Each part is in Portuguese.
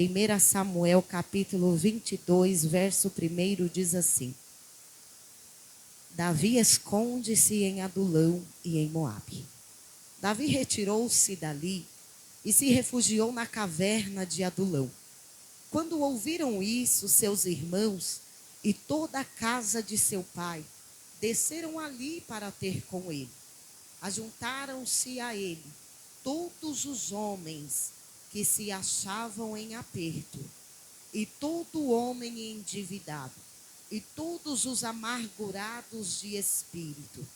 1 Samuel capítulo 22, verso 1 diz assim: Davi esconde-se em Adulão e em Moabe. Davi retirou-se dali e se refugiou na caverna de Adulão. Quando ouviram isso, seus irmãos e toda a casa de seu pai desceram ali para ter com ele. Ajuntaram-se a ele todos os homens que se achavam em aperto, e todo homem endividado, e todos os amargurados de espírito.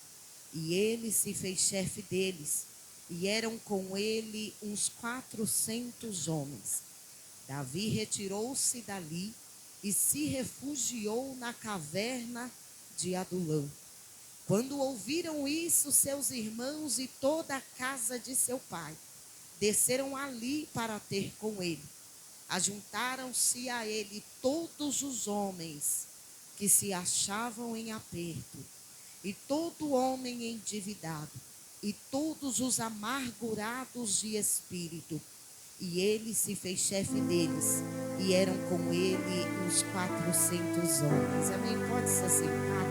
E ele se fez chefe deles, e eram com ele uns 400 homens. Davi retirou-se dali e se refugiou na caverna de Adulão. Quando ouviram isso, seus irmãos e toda a casa de seu pai desceram ali para ter com ele. Ajuntaram-se a ele todos os homens que se achavam em aperto, e todo homem endividado, e todos os amargurados de espírito. E ele se fez chefe deles, e eram com ele uns 400 homens. Amém? Pode se assentar.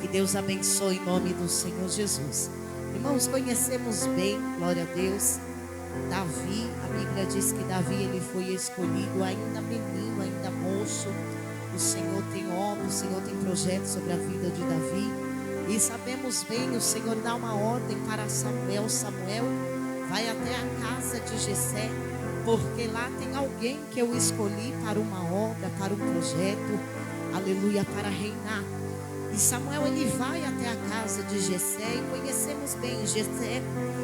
Que Deus abençoe em nome do Senhor Jesus. Irmãos, conhecemos bem, glória a Deus, Davi. A Bíblia diz que Davi ele foi escolhido ainda menino, ainda moço. O Senhor tem obra, o Senhor tem projetos sobre a vida de Davi. E sabemos bem, o Senhor dá uma ordem para Samuel. Samuel, vai até a casa de Jessé, porque lá tem alguém que eu escolhi para uma obra, para um projeto, aleluia, para reinar. E Samuel ele vai até a casa de Jessé, e conhecemos bem Jessé.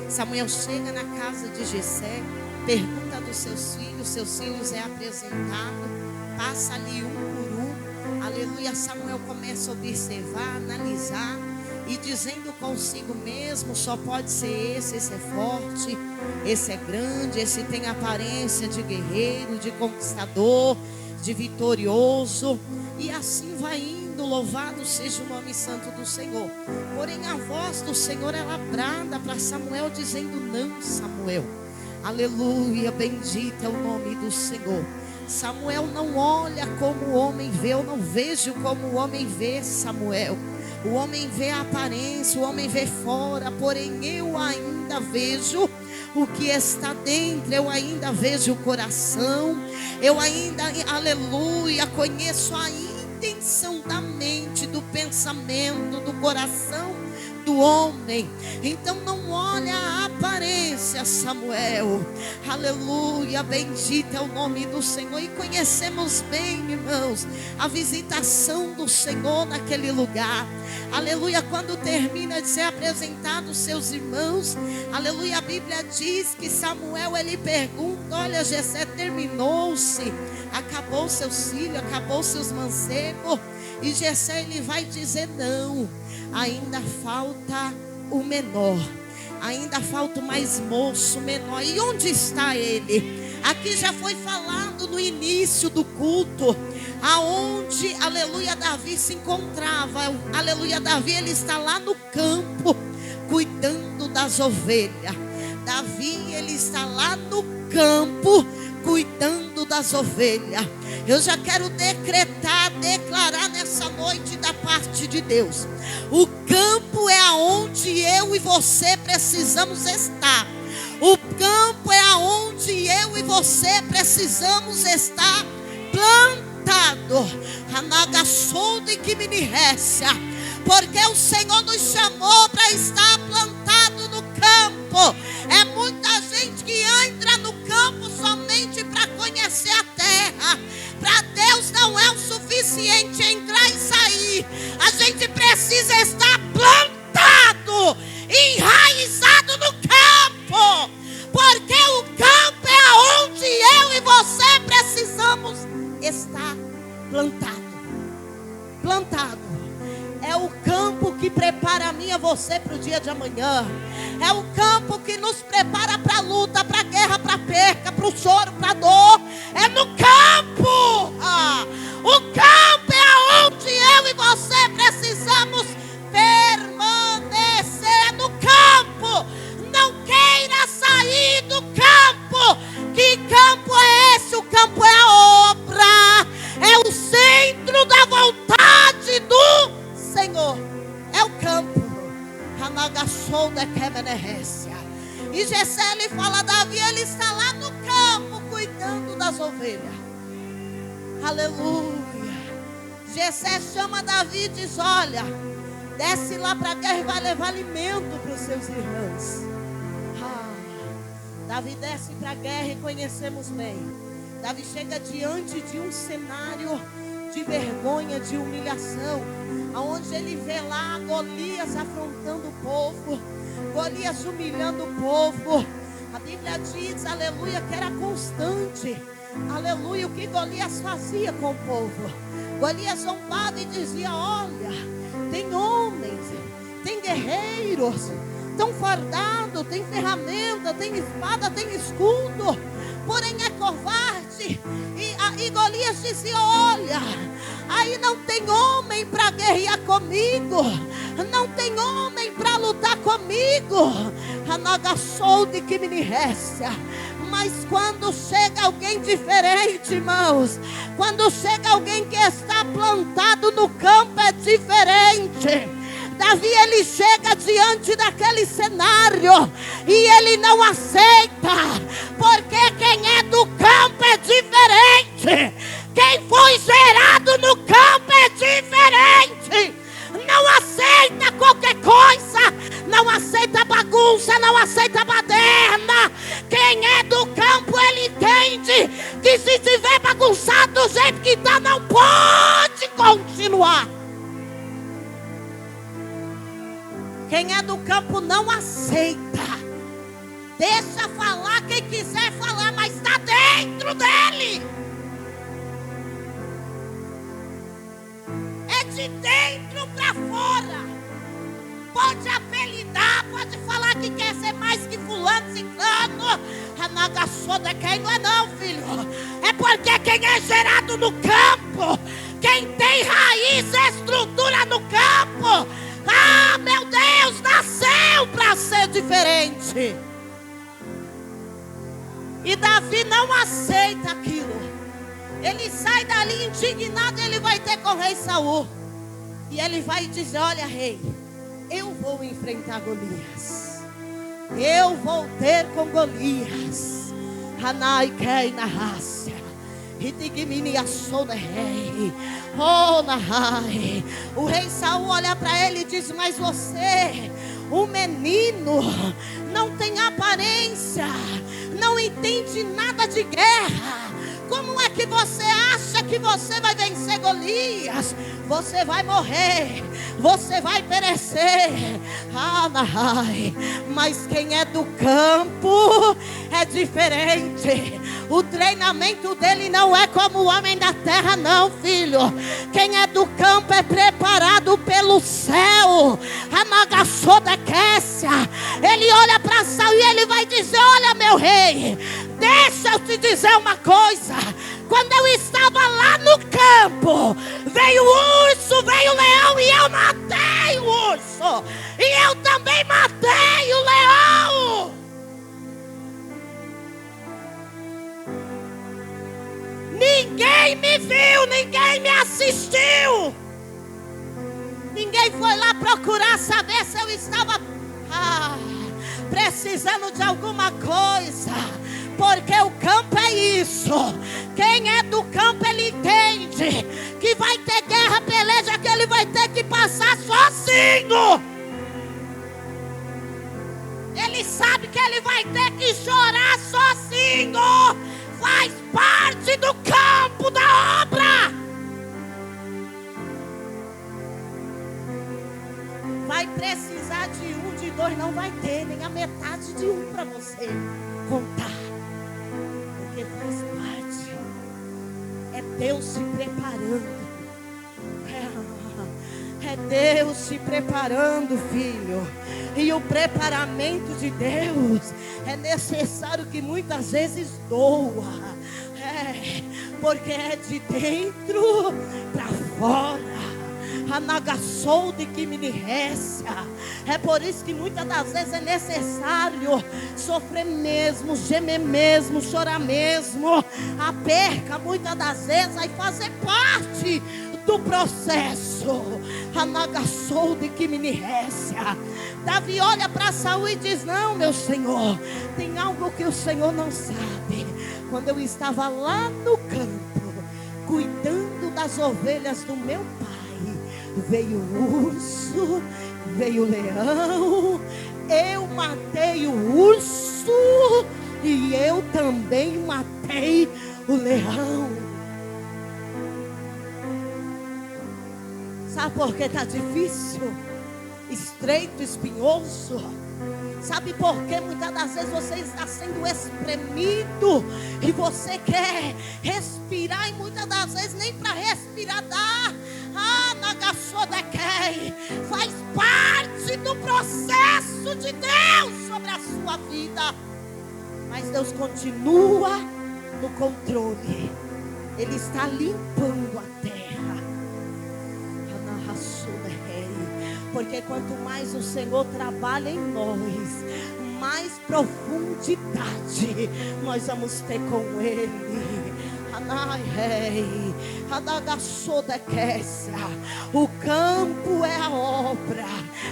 Samuel chega na casa de Jessé, pergunta dos seus filhos é apresentado, passa ali um por um, aleluia. Samuel começa a observar, analisar, e dizendo consigo mesmo: só pode ser esse é forte, esse é grande, esse tem aparência de guerreiro, de conquistador, de vitorioso. E assim vai indo, louvado seja o nome santo do Senhor. Porém a voz do Senhor ela brada para Samuel dizendo: não, Samuel, aleluia, bendito é o nome do Senhor. Samuel não olha como o homem vê, eu não vejo como o homem vê, Samuel. O homem vê a aparência, o homem vê fora, porém eu ainda vejo o que está dentro, eu ainda vejo o coração, eu ainda, aleluia, conheço a intenção da mente, do pensamento, do coração do homem. Então não olha a aparência, Samuel, aleluia, bendito é o nome do Senhor. E conhecemos bem, irmãos, a visitação do Senhor naquele lugar, aleluia. Quando termina de ser apresentado aos seus irmãos, aleluia, a Bíblia diz que Samuel ele pergunta: olha, Jessé, terminou-se, acabou seus filhos, acabou seus mancebos? E Jessé ele vai dizer: não, ainda falta o menor, ainda falta o mais moço, menor. E onde está ele? Aqui já foi falado no início do culto, aonde, aleluia, Davi se encontrava. Aleluia, Davi ele está lá no campo, cuidando das ovelhas. Davi ele está lá no campo, cuidando das ovelhas. Eu já quero decretar, declarar nessa noite da parte de Deus: o campo é aonde eu e você precisamos estar. O campo é aonde eu e você precisamos estar plantado. Porque o Senhor nos chamou para estar plantado no campo. É muita gente que entra no campo somente para conhecer a terra. Para Deus não é o suficiente entrar e sair. A gente precisa estar plantado, enraizado no campo. Porque o campo é aonde eu e você precisamos estar plantado. Plantado. É o campo que prepara a mim e a você para o dia de amanhã. É o campo que nos prepara para a luta, para a guerra, para a perca, para o choro, para a dor. É no campo. O campo é aonde eu e você precisamos permanecer. É no campo. Não queira sair do campo. Que campo é esse? O E Jessé, ele fala: Davi, ele está lá no campo cuidando das ovelhas. Aleluia. Jessé chama Davi e diz: olha, desce lá para a guerra e vai levar alimento para os seus irmãos. Davi desce para a guerra e conhecemos bem. Davi chega diante de um cenário de vergonha, de humilhação, aonde ele vê lá Golias afrontando o povo, Golias humilhando o povo. A Bíblia diz, aleluia, que era constante, aleluia, o que Golias fazia com o povo. Golias zombava e dizia: olha, tem homens, tem guerreiros, estão fardados, tem ferramenta, tem espada, tem escudo, porém é covarde. E Golias dizia: olha, aí não tem homem para guerrear comigo, não tem homem para lutar comigo. Mas quando chega alguém diferente, irmãos, quando chega alguém que está plantado no campo, é diferente. Davi, ele chega diante daquele cenário e ele não aceita, porque quem é do campo é diferente. Quem foi gerado no campo é diferente. Não aceita qualquer coisa, não aceita bagunça, não aceita baderna. Quem é do campo, ele entende que se estiver bagunçado do jeito que está, não pode continuar. Quem é do campo não aceita. Deixa falar quem quiser falar, mas está dentro dele. É de dentro para fora. Pode apelidar, pode falar que quer ser mais que fulano, ciclano. Quem não é não, filho. É porque quem é gerado no campo, quem tem raiz, estrutura no campo, meu Deus, nasceu para ser diferente. E Davi não aceita aquilo. Ele sai dali indignado. Ele vai ter com o rei Saul. E ele vai dizer: olha, rei, eu vou enfrentar Golias. Eu vou ter com Golias. Hanai kei na raça. O rei Saul olha para ele e diz: mas você, o menino, não tem aparência, não entende nada de guerra. Como é que você acha que você vai vencer Golias? Você vai morrer, você vai perecer. Mas quem é do campo é diferente. O treinamento dele não é como o homem da terra, não, filho. Quem é do campo é preparado pelo céu. Ele olha para Saul e ele vai dizer: olha, meu rei, deixa eu te dizer uma coisa. Quando eu estava lá no campo, veio o urso, veio o leão, e eu matei o urso, e eu também matei o leão. Ninguém me viu, ninguém me assistiu. Ninguém foi lá procurar saber se eu estava precisando de alguma coisa. Porque o campo é isso. Quem é do campo, ele entende que vai ter guerra, peleja, que ele vai ter que passar sozinho. Ele sabe que ele vai ter que chorar sozinho. Faz parte do campo da obra. Vai precisar de um, de dois, não vai ter nem a metade de um para você contar. Porque faz parte. É Deus se preparando. É Deus se preparando, filho. E o preparamento de Deus é necessário que muitas vezes doa. Porque é de dentro para fora. É por isso que muitas das vezes é necessário sofrer mesmo, gemer mesmo, chorar mesmo. A perca muitas das vezes vai fazer parte do processo. Anagassou de que me récia. Davi olha para Saul e diz: não, meu Senhor, tem algo que o Senhor não sabe. Quando eu estava lá no campo, cuidando das ovelhas do meu pai, veio o urso, veio o leão. Eu matei o urso e eu também matei o leão. Sabe por que está difícil? Estreito, espinhoso. Sabe por que muitas das vezes você está sendo espremido e você quer respirar e muitas das vezes nem para respirar dá. Faz parte do processo de Deus sobre a sua vida. Mas Deus continua no controle. Ele está limpando a terra. Porque quanto mais o Senhor trabalha em nós, mais profundidade nós vamos ter com Ele. O campo é a obra,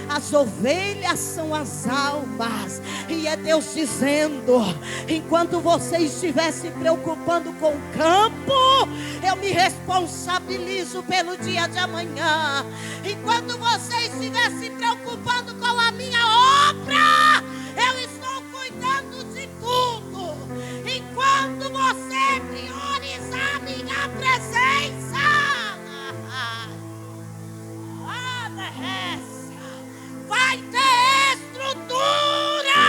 as ovelhas são as almas. E é Deus dizendo: enquanto você estiver se preocupando com o campo, eu me responsabilizo pelo dia de amanhã. Enquanto você estiver se preocupando com a minha obra, eu estou cuidando de tudo. Enquanto você priorizar a minha presença, vai ter estrutura,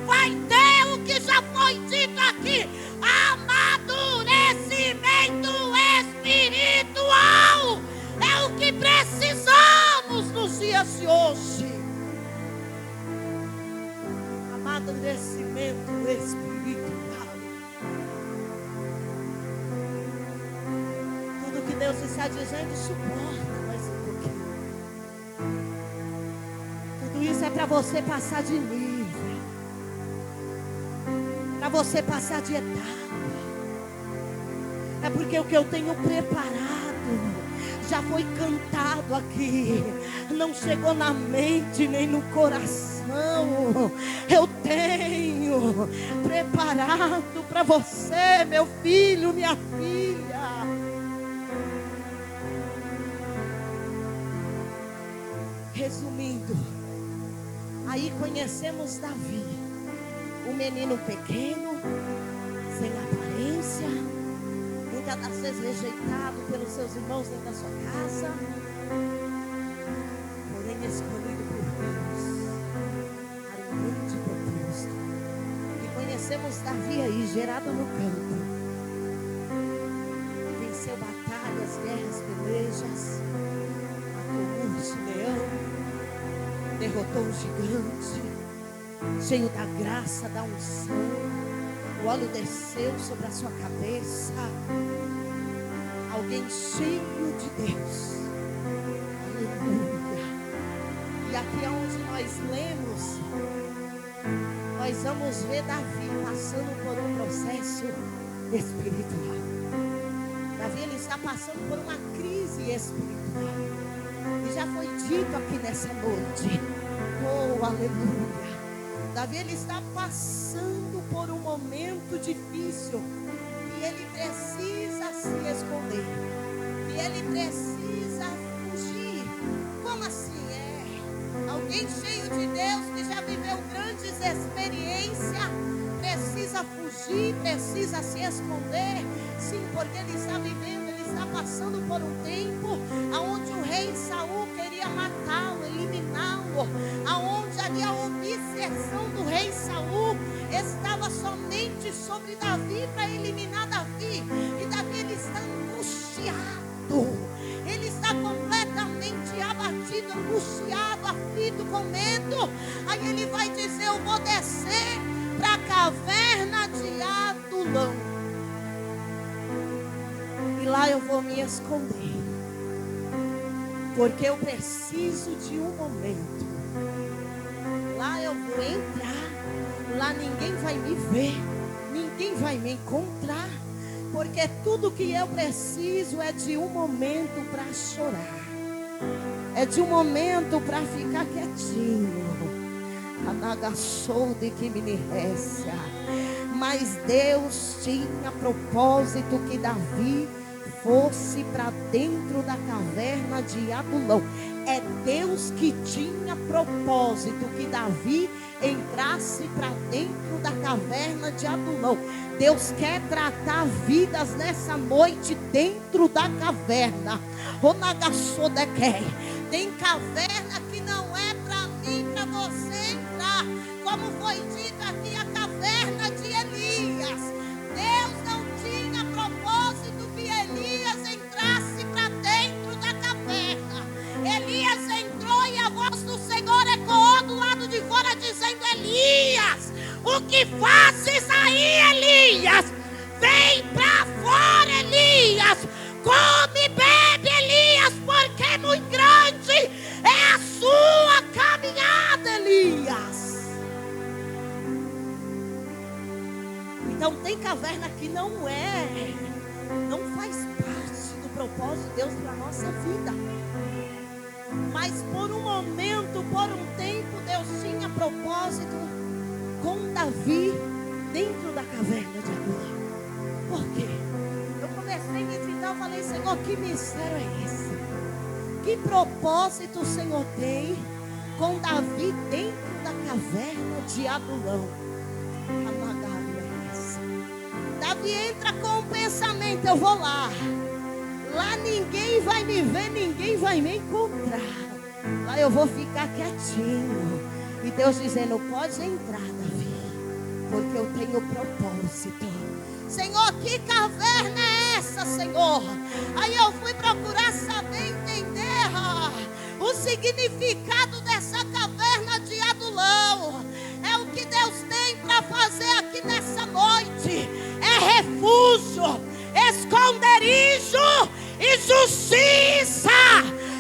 vai ter o que já foi dito aqui: amadurecimento espiritual. É o que precisamos nos dias de hoje. Amadurecimento espiritual. Tudo que Deus está dizendo, suporta mais um pouquinho. Tudo isso é para você passar de nível, para você passar de etapa. É porque o que eu tenho preparado já foi cantado aqui, não chegou na mente nem no coração. Eu tenho preparado para você, meu filho, minha filha. Resumindo, aí conhecemos Davi, um menino pequeno, sem aparência, muitas das vezes rejeitado pelos seus irmãos dentro da sua casa, porém escolhido por Deus para um grande propósito. E conhecemos Davi aí, gerado no campo, venceu batalhas, guerras, pelejas, matou um urso, leão, derrotou um gigante, cheio da graça, da unção. O óleo desceu sobre a sua cabeça. Alguém cheio de Deus. Aleluia. E aqui é onde nós lemos, nós vamos ver Davi passando por um processo espiritual. Davi, ele está passando por uma crise espiritual. E já foi dito aqui nessa noite. Oh, aleluia. Davi, ele está passando por um momento difícil. E ele precisa se esconder. E ele precisa fugir. Como assim? Alguém cheio de Deus que já viveu grandes experiências precisa fugir, precisa se esconder. Sim, porque ele está vivendo, ele está passando por um tempo onde o rei Saul queria matá-lo, eliminá-lo, aonde ali a obsessão do rei Saul estava somente sobre Davi, para eliminar Davi. E Davi, ele está angustiado, ele está completamente abatido, angustiado, aflito, com medo. Aí ele vai dizer: eu vou descer para a caverna de Adulão, e lá eu vou me esconder, porque eu preciso de um momento. Lá eu vou entrar, lá ninguém vai me ver, ninguém vai me encontrar, porque tudo que eu preciso é de um momento para chorar. É de um momento para ficar quietinho. Anagaçou de que me resta. Mas Deus tinha propósito que Davi fosse para dentro da caverna de Adulão. É Deus que tinha propósito que Davi entrasse para dentro da caverna de Adulão. Deus quer tratar vidas nessa noite dentro da caverna. Tem caverna que não é para mim, para você entrar. Como foi dito aqui, a caverna de Elias. Deus não tinha propósito que Elias entrasse para dentro da caverna. Elias entrou e a voz do Senhor ecoou do lado de fora dizendo: Elias, o que fazes aí, Elias? Vem para fora, Elias. Come e bebe, Elias, porque é muito grande é a sua caminhada, Elias. Então tem caverna que não faz parte do propósito de Deus para a nossa vida. Mas por um momento, por um tempo, Deus tinha propósito com Davi dentro da caverna de Adulão. Por quê? Eu comecei a meditar, eu falei: Senhor, que mistério é esse? Que propósito o Senhor tem com Davi dentro da caverna de Adulão? Davi entra com o pensamento: eu vou lá. Lá ninguém vai me ver, ninguém vai me encontrar. Lá eu vou ficar quietinho. E Deus dizendo: pode entrar, Davi, porque eu tenho propósito. Senhor, que caverna é essa, Senhor? Aí eu fui procurar saber, entender o significado dessa caverna de Adulão. É o que Deus tem para fazer aqui nessa noite. É refúgio, esconderijo e justiça.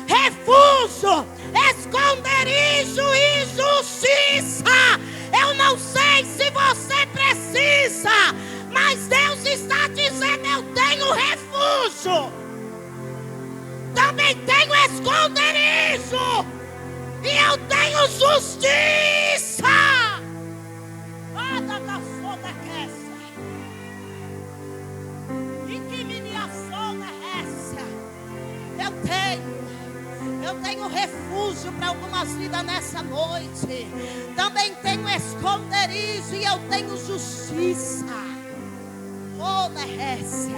Refúgio, esconderijo e justiça. Eu não sei se você precisa, mas Deus está dizendo: eu tenho refúgio, também tenho esconderijo e eu tenho justiça. Eu tenho refúgio para algumas vidas nessa noite. Também tenho esconderijo e eu tenho justiça. Oh, Nécia.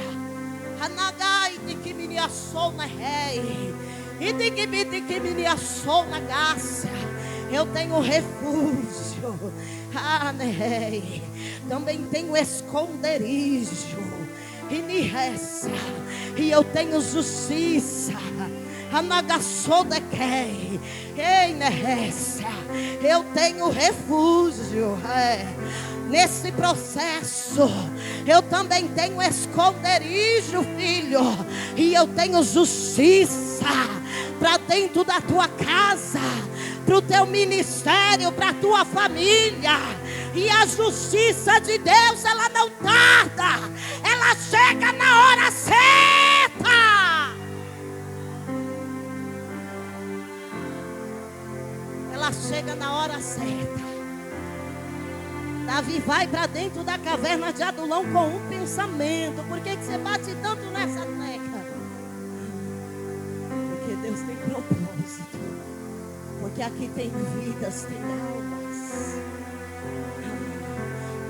Anagai de que me assou na rei. E de que me assou na graça. Eu tenho refúgio. Ah, Ney. Também tenho esconderijo. E Nécia. E eu tenho justiça. Ei, Nécia, eu tenho refúgio. Nesse processo, eu também tenho esconderijo, filho. E eu tenho justiça para dentro da tua casa, para o teu ministério, para a tua família. E a justiça de Deus, ela não tarda, ela chega na hora certa. Ela chega na hora certa. Davi vai para dentro da caverna de Adulão com um pensamento. Por que você bate tanto nessa tecla? Porque Deus tem propósito. Porque aqui tem vidas, tem almas,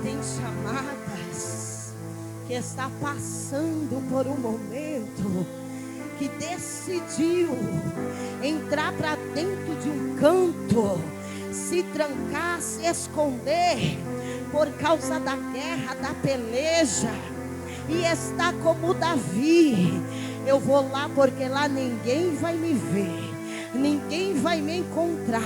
tem chamadas que está passando por um momento que decidiu entrar para dentro de um canto, se trancar, se esconder por causa da guerra, da peleja, e está como Davi: eu vou lá porque lá ninguém vai me ver, ninguém vai me encontrar.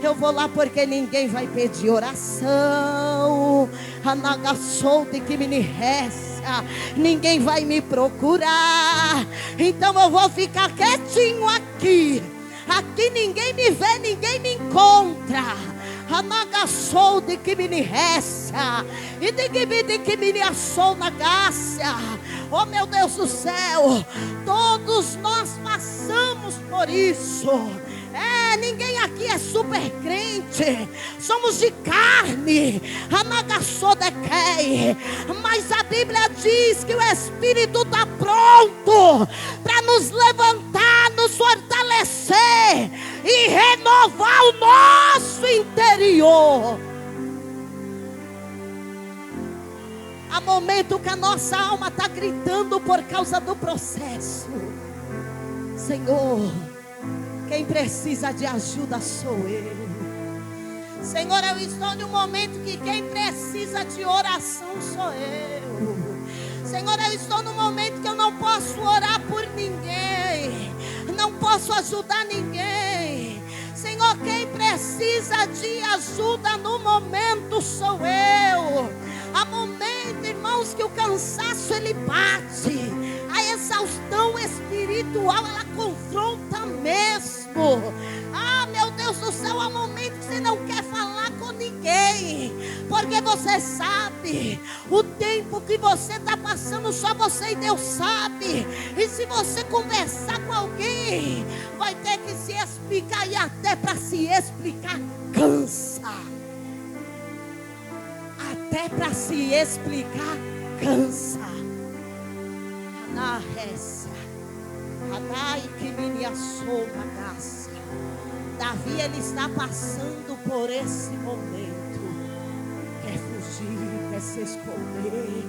Eu vou lá porque ninguém vai pedir oração. Anagaçou-te que me resta. Ninguém vai me procurar. Então eu vou ficar quietinho aqui. Aqui ninguém me vê, ninguém me encontra. Anagaçou-te que me resta. E de que me assou na graça. Oh, meu Deus do céu. Todos nós passamos passamos por isso. Ninguém aqui é super crente. Somos de carne. Mas a Bíblia diz que o Espírito está pronto para nos levantar, nos fortalecer e renovar o nosso interior. Há momento que a nossa alma está gritando por causa do processo. Senhor, quem precisa de ajuda sou eu. Senhor, eu estou num momento que quem precisa de oração sou eu. Senhor, eu estou num momento que eu não posso orar por ninguém, não posso ajudar ninguém. Senhor, quem precisa de ajuda no momento sou eu. Há momento, irmãos, que o cansaço ele bate, a exaustão espiritual ela confronta mesmo. Meu Deus do céu, há momentos que você não quer falar com ninguém, porque você sabe o tempo que você está passando, só você e Deus sabe. E se você conversar com alguém, vai ter que se explicar, e até para se explicar cansa. Até para se explicar cansa. Davi, ele está passando por esse momento. Quer fugir, quer se esconder.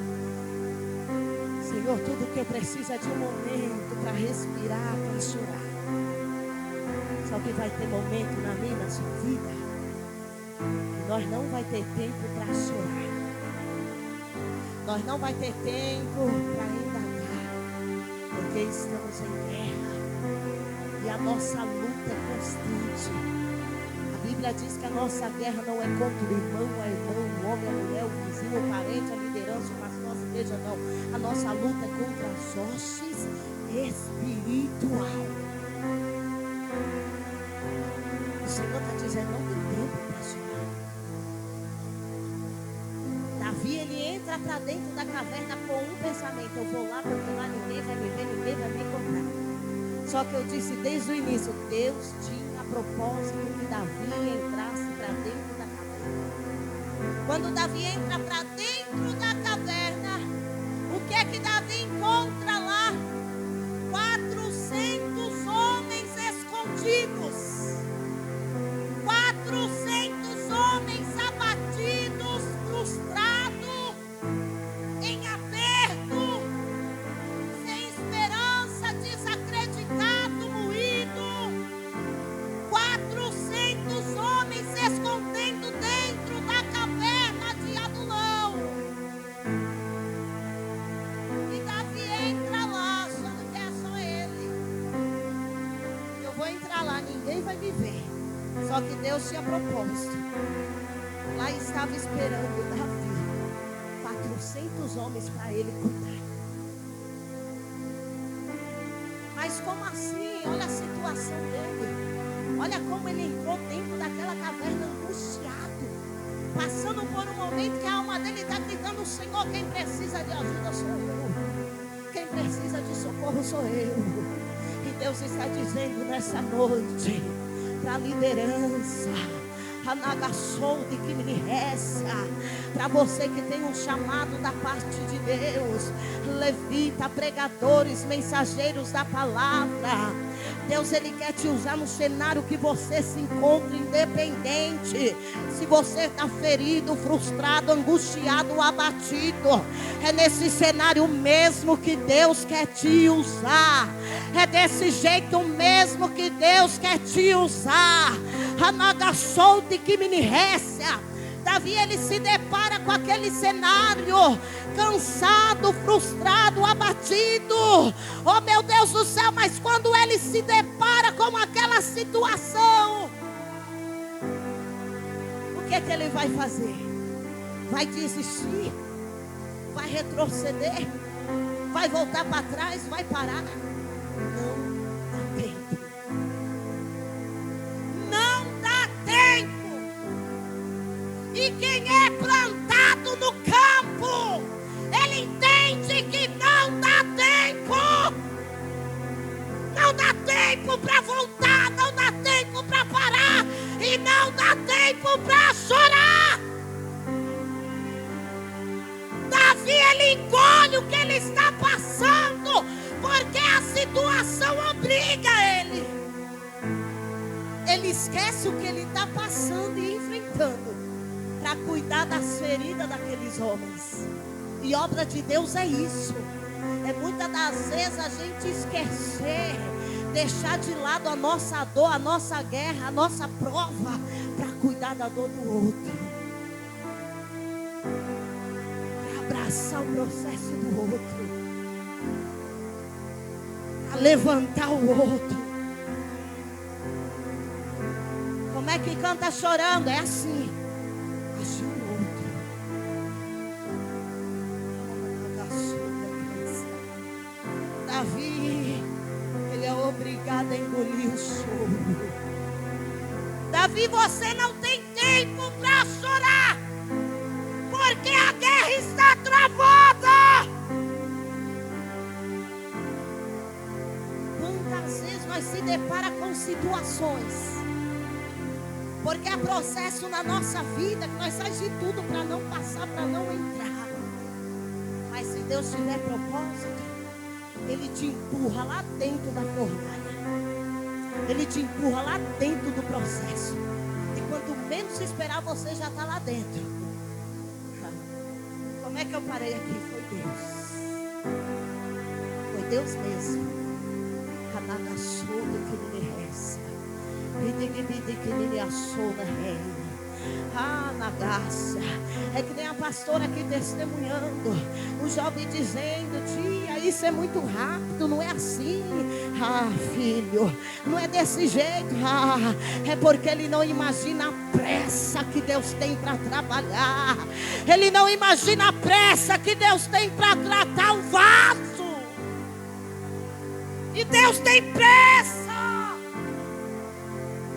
Senhor, tudo que eu preciso é de um momento para respirar, para chorar. Só que vai ter momento na minha, na sua vida, que nós não vai ter tempo para chorar. Nós não vai ter tempo para indagar, porque estamos em guerra. E a nossa luta é constante. A Bíblia diz que a nossa guerra não é contra o irmão, o irmão, o homem, a mulher, o vizinho, o parente, a liderança, mas nossa igreja não. A nossa luta é contra as hostes espiritual. O Senhor está dizendo, não tem tempo para chorar. Davi, ele entra para dentro da caverna com um pensamento: eu vou lá porque lá ninguém vai me ver, ninguém vai me encontrar. Só que eu disse desde o início, Deus tinha propósito que Davi entrasse para dentro da caverna. Quando Davi entra para dentro da caverna, o que é que Davi encontra lá? 400 homens escondidos. 400 homens abatidos, frustrados, em aperto, sem esperança, desacreditado, moído. 400 homens se escondendo dentro da caverna de Adulão. E Davi entra lá, achando que é só ele. Eu vou entrar lá, ninguém vai me ver. Só que Deus tinha propósito. Lá estava esperando Davi 400 homens para ele contar. Mas como assim? Olha a situação dele. Olha como ele entrou dentro daquela caverna angustiado, passando por um momento que a alma dele está gritando: Senhor, quem precisa de ajuda sou eu. Quem precisa de socorro sou eu. E Deus está dizendo nessa noite para a liderança, para você que tem um chamado da parte de Deus, levita, pregadores, mensageiros da palavra. Deus, ele quer te usar no cenário que você se encontra, independente se você está ferido, frustrado, angustiado, abatido. É nesse cenário mesmo que Deus quer te usar. É desse jeito mesmo que Deus quer te usar. Davi, ele se depara com aquele cenário, cansado, frustrado, abatido. Oh meu Deus do céu, mas quando ele se depara com aquela situação, o que é que ele vai fazer? Vai desistir? Vai retroceder? Vai voltar para trás? Vai parar? Não dá tempo. Não dá tempo. E quem é plantado no campo, ele entende que não dá tempo. Não dá tempo. Ele esquece o que ele está passando e enfrentando para cuidar das feridas daqueles homens. E obra de Deus é isso. É muitas das vezes a gente esquecer, deixar de lado a nossa dor, a nossa guerra, a nossa prova, para cuidar da dor do outro, para abraçar o processo do outro, para levantar o outro. Como é que canta chorando? É assim. Ajuda o outro. Davi, ele é obrigado a engolir o choro. Davi, você não tem tempo para chorar, porque a guerra está travada. Quantas vezes nós se depara com situações, porque há processo na nossa vida que nós fazemos de tudo para não passar, para não entrar. Mas se Deus tiver propósito, Ele te empurra lá dentro da fornalha. Ele te empurra lá dentro do processo. E quanto menos esperar, você já está lá dentro. Como é que eu parei aqui? Foi Deus. Foi Deus mesmo. Na graça. É que nem a pastora aqui testemunhando, o jovem dizendo: tia, isso é muito rápido, não é assim. Filho, não é desse jeito. É porque ele não imagina a pressa que Deus tem para trabalhar. Ele não imagina a pressa que Deus tem para tratar o vaso. E Deus tem pressa.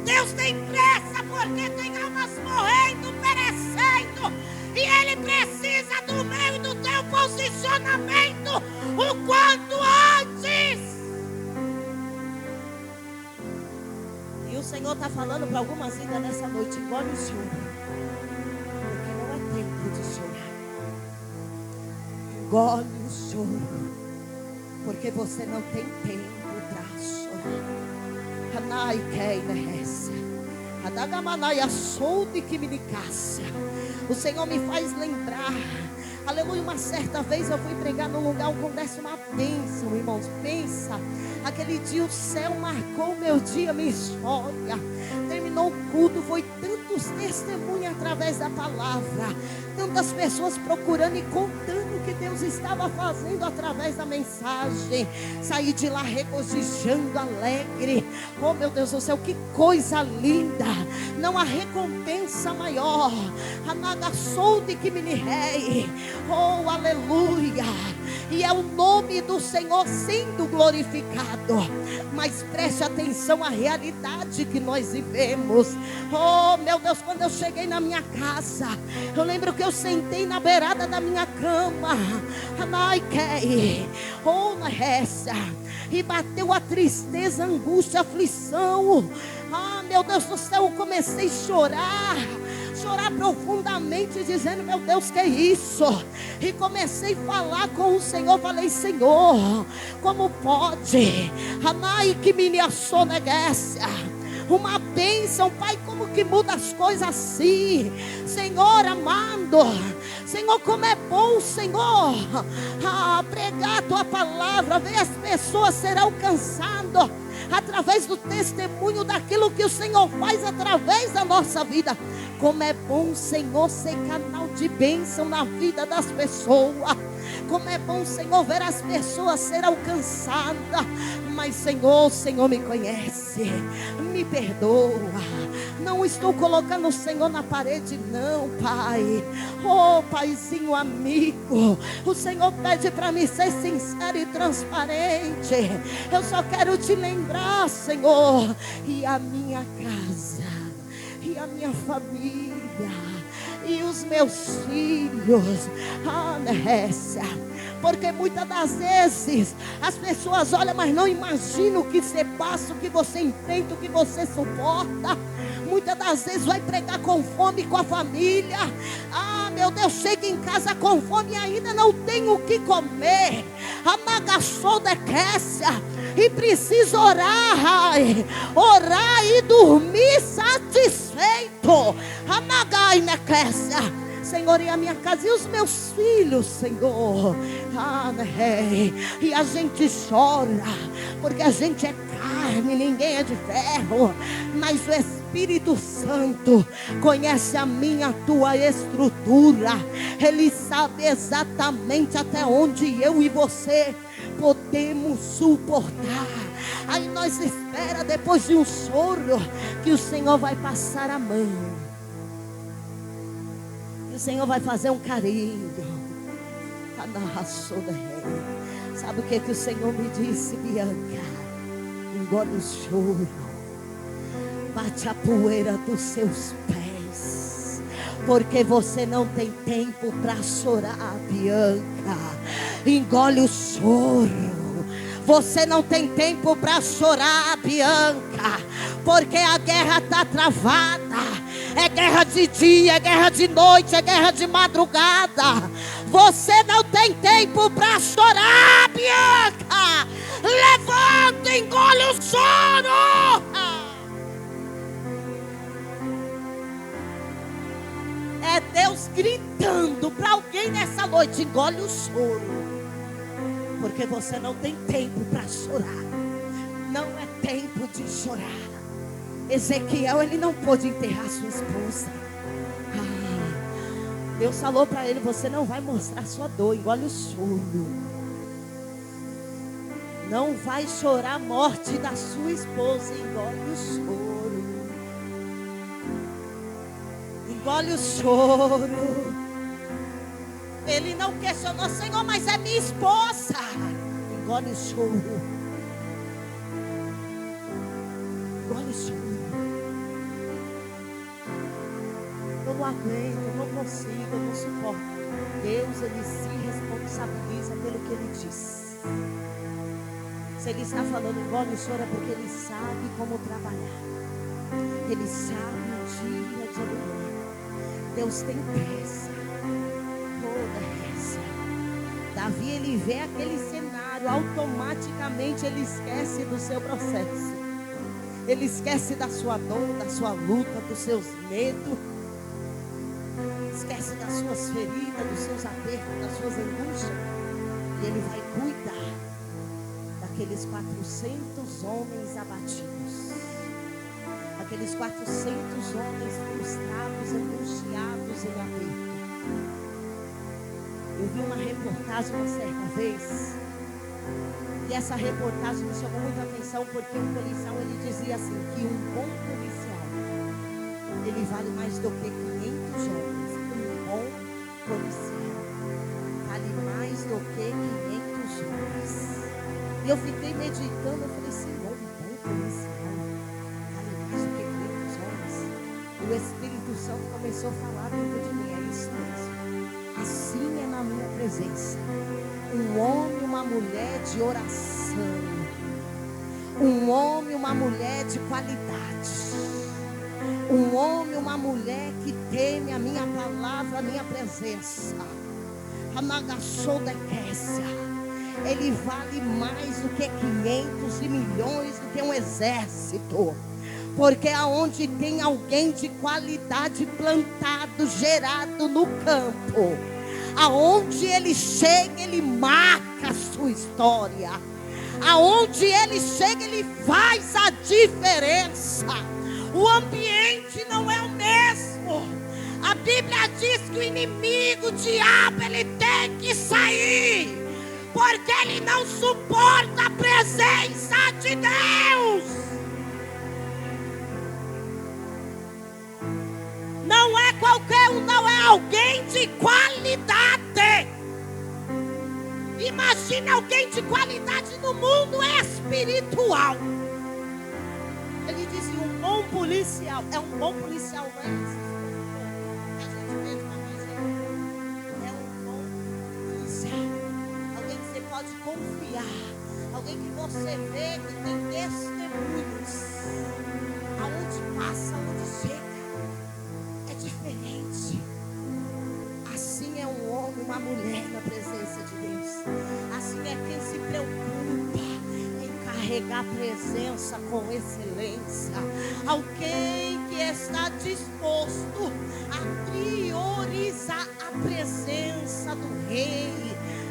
Deus tem pressa porque tem almas morrendo, perecendo. E Ele precisa do meu e do teu posicionamento o quanto antes. E o Senhor está falando para algumas vidas nessa noite: engole o choro, porque não é tempo de chorar. Engole o choro, porque você não tem tempo para chorar. O Senhor me faz lembrar, aleluia, uma certa vez eu fui pregar num lugar, um congresso, uma bênção, irmãos. Pensa, aquele dia o céu marcou meu dia, minha história. Terminou o culto, foi tantos testemunhos através da palavra, tantas pessoas procurando e contando o que Deus estava fazendo através da mensagem. Saí de lá regozijando, alegre. Oh, meu Deus do céu, que coisa linda! Não há recompensa maior. Anagasoude que me rei. Oh, aleluia! E é o nome do Senhor sendo glorificado. Mas preste atenção à realidade que nós vivemos. Oh, meu Deus, quando eu cheguei na minha casa, eu lembro que eu sentei na beirada da minha cama. Oh, na resta. E bateu a tristeza, a angústia, a aflição. Meu Deus do céu, eu comecei a chorar profundamente, dizendo: meu Deus, que é isso? E comecei a falar com o Senhor. Falei: Senhor, como pode? Que me sonegueça. Uma bênção, Pai, como que muda as coisas assim? Senhor amado, Senhor, como é bom, Senhor, pregar a Tua palavra, ver as pessoas serem alcançadas através do testemunho daquilo que o Senhor faz através da nossa vida. Como é bom, Senhor, ser canal de bênção na vida das pessoas. Como é bom, Senhor, ver as pessoas serem alcançadas. Mas, Senhor, o Senhor me conhece, me perdoa. Não estou colocando o Senhor na parede, não, Pai. Oh, Paizinho amigo, o Senhor pede para mim ser sincero e transparente. Eu só quero te lembrar, Senhor, e a minha casa, e a minha família, e os meus filhos. Porque muitas das vezes as pessoas olham, mas não imaginam o que você passa, o que você enfrenta, o que você suporta. Muitas das vezes vai pregar com fome com a família. Meu Deus, chega em casa com fome e ainda não tem o que comer. e precisa orar, orar e dormir satisfeito. Amagai na casa, Senhor, e a minha casa e os meus filhos, Senhor. E a gente chora, porque a gente é carne, ninguém é de ferro, mas o Espírito Santo conhece a minha, a tua estrutura. Ele sabe exatamente até onde eu e você podemos suportar. Aí nós espera depois de um choro que o Senhor vai passar a mão, que o Senhor vai fazer um carinho. Sabe o que o Senhor me disse, Bianca? Engole o choro, bate a poeira dos seus pés, porque você não tem tempo para chorar, Bianca. Engole o choro. Você não tem tempo para chorar, Bianca, porque a guerra está travada. É guerra de dia, é guerra de noite, é guerra de madrugada. Você não tem tempo para chorar, Bianca. Levanta, engole o choro. É Deus gritando para alguém nessa noite: engole o choro, porque você não tem tempo para chorar. Não é tempo de chorar. Ezequiel, ele não pôde enterrar sua esposa. Deus falou para ele: você não vai mostrar sua dor, engole o choro. Não vai chorar a morte da sua esposa, engole o choro. Engole o choro. Ele não questionou: Senhor, mas é minha esposa. Engole o choro. Engole o choro. Eu não aguento, eu não consigo, eu não suporto. Deus, ele se responsabiliza pelo que ele diz. Se ele está falando engole o choro, é porque ele sabe como trabalhar. Ele sabe o dia de amanhã. Deus tem pressa. Davi, ele vê aquele cenário, automaticamente ele esquece do seu processo. Ele esquece da sua dor, da sua luta, dos seus medos. Esquece das suas feridas, dos seus apertos, das suas angústias. E ele vai cuidar daqueles 400 homens abatidos. Aqueles 400 homens frustrados, angustiados em aperto. Eu vi uma reportagem uma certa vez, e essa reportagem me chamou muita atenção, porque um policial, ele dizia assim, que um bom policial, ele vale mais do que 500 homens. Um bom policial vale mais do que 500 homens. E eu fiquei meditando, eu falei: Senhor, um bom policial vale mais do que 500 homens. E o Espírito Santo começou a falar dentro de mim: é isso mesmo. Assim é na minha presença. Um homem e uma mulher de oração. Um homem e uma mulher de qualidade. Um homem e uma mulher que teme a minha palavra, a minha presença. Ele vale mais do que 500 e milhões, do que um exército. Porque aonde tem alguém de qualidade plantado, gerado no campo, aonde ele chega, ele marca a sua história. Aonde ele chega, ele faz a diferença. O ambiente não é o mesmo. A Bíblia diz que o inimigo, o diabo, ele tem que sair, porque ele não suporta a presença de Deus. Não é qualquer um, não, é alguém de qualidade. Imagine alguém de qualidade no mundo espiritual. Ele dizia: um bom policial. É um bom policial, não é isso? A gente vê de uma coisa. É um bom policial. Alguém que você pode confiar. Alguém que você vê que tem testemunhos. Aonde passa, aonde chega. Diferente. Assim é um homem, uma mulher na presença de Deus. Assim é quem se preocupa em carregar a presença com excelência. Alguém que está disposto a priorizar a presença do Rei.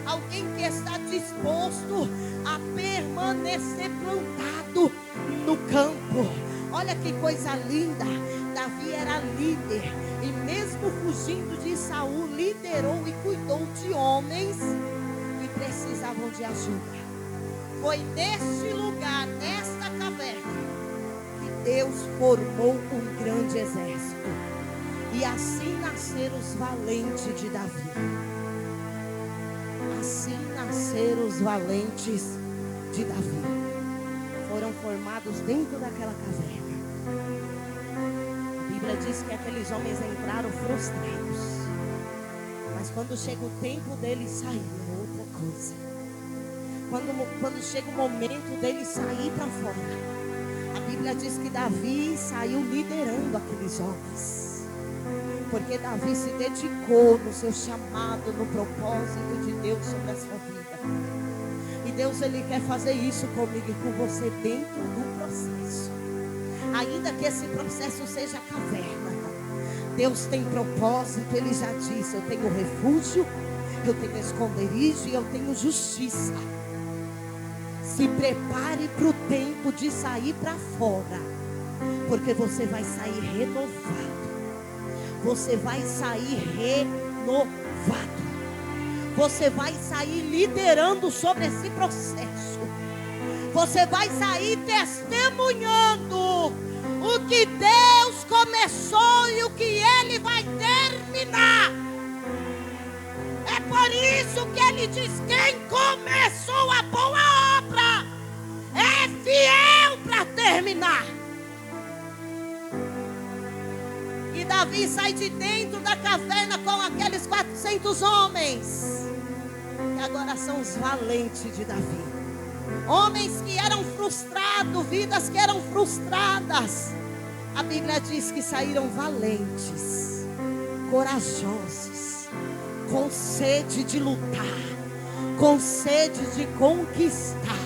Alguém que está disposto a permanecer plantado no campo. Olha que coisa linda. Davi era líder e mesmo fugindo de Saul, liderou e cuidou de homens que precisavam de ajuda. Foi neste lugar, nesta caverna, que Deus formou um grande exército. E assim nasceram os valentes de Davi. Assim nasceram os valentes de Davi. Foram formados dentro daquela caverna. A Bíblia diz que aqueles homens entraram frustrados. Mas quando chega o tempo deles sair, é outra coisa. Quando chega o momento deles sair para fora, a Bíblia diz que Davi saiu liderando aqueles homens. Porque Davi se dedicou no seu chamado, no propósito de Deus sobre a sua vida. E Deus, Ele quer fazer isso comigo e com você dentro do processo. Ainda que esse processo seja caverna, Deus tem propósito. Ele já disse: eu tenho refúgio, eu tenho esconderijo e eu tenho justiça. Se prepare para o tempo de sair para fora, porque você vai sair renovado. Você vai sair renovado. Você vai sair liderando sobre esse processo. Você vai sair testemunhando o que Deus começou e o que Ele vai terminar. É por isso que Ele diz: quem começou a boa obra é fiel para terminar. E Davi sai de dentro da caverna com aqueles 400 homens, que agora são os valentes de Davi. Homens que eram frustrados, vidas que eram frustradas. A Bíblia diz que saíram valentes, corajosos, com sede de lutar, com sede de conquistar.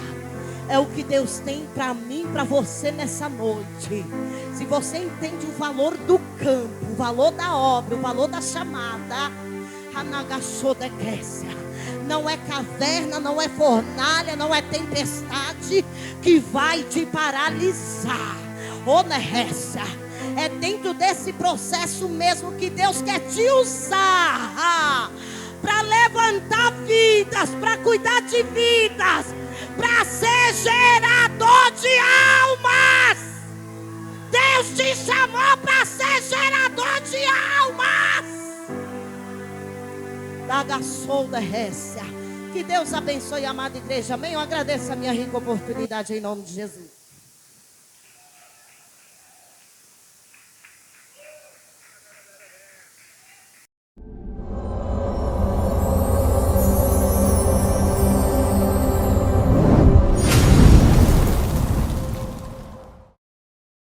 É o que Deus tem para mim, para você nessa noite. Se você entende o valor do campo, o valor da obra, o valor da chamada, não é caverna, não é fornalha, não é tempestade que vai te paralisar. É dentro desse processo mesmo que Deus quer te usar para levantar vidas, para cuidar de vidas, para ser gerador de almas. Deus te chamou para ser gerador de almas. Que Deus abençoe a amada igreja. Amém. Eu agradeço a minha rica oportunidade em nome de Jesus.